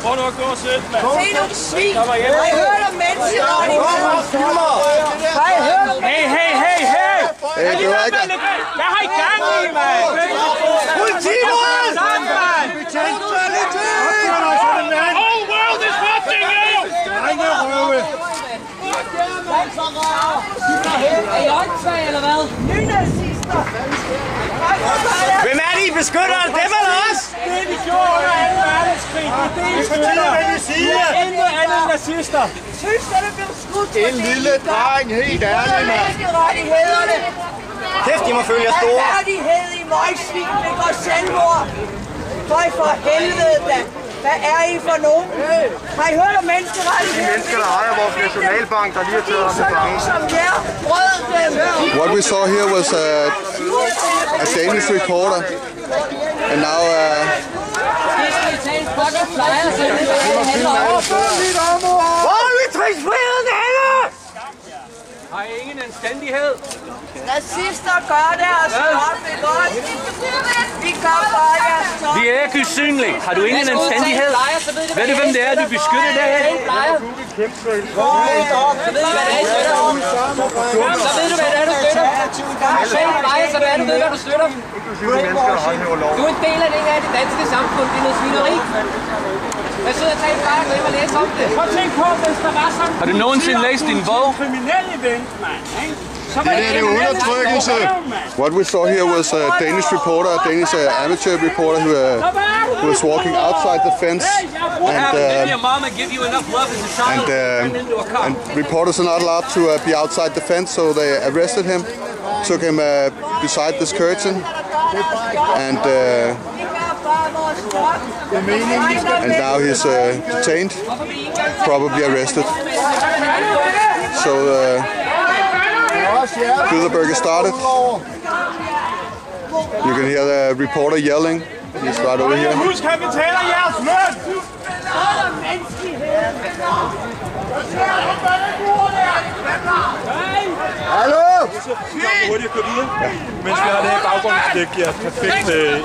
Prøv nu at gå selv, mand. Se nu, svin! Har I hørt om menneskerettigheder? Har I hørt om... Hey! Hvad har I gang i, mand? Politiet! Sammen! Whole world is watching you! Er I åndssvage, eller hvad? Nynazister! Hvem er det, I beskytter? Dem eller os? Det de gjorde under 2. verdenskrig. Det er fortæller, hvad de siger. Intet andet end nazister. Tyskerne blev skudt for En lille dreng, helt ærlig, mand. menneskerettighederne. Kæft, de må føle jer store. Værdighed i møgsvin, det går selvmord. For helvede da. Hvad er I for nogen? Har I hørt om menneskerettigheder? Mennesker, der ejer vores nationalbank, der lige har taget os til fange. Som jer, brød dem. What we saw here was a Danish reporter, and now Hvor er ytringsfriheden henne? Har I ingen anstændighed? Nazister gør deres job, ikke også? Vi gør bare deres job. Vi er ikke usynlige. Har du ingen anstændighed? Ved du, hvem det er, du beskytter derhen? Så ved du, hvad det er, du støtter. Så ved du, hvad det er, du støtter. Så ved du, hvad du støtter. Du er en del af det her, det danske samfund. Det er noget svineri. Jeg sidder og tager bare og gå hjem og læse om det. Prøv at tænke på, hvis der var sådan... Har du nogensinde læst din bog? Kriminel event, mand. det er undertrykkelse. What we saw here was a Danish reporter, a Danish amateur reporter who was walking outside the fence, and reporters are not allowed to be outside the fence, so they arrested him, took him beside this curtain, and now he's detained, probably arrested. So Bilderberg started. You can hear the reporter yelling. He's right over here. Husk, han betaler jeres løn! Hallo! Så hurtigt at gå videre, mens vi har det her baggrundsdæk, giver perfekt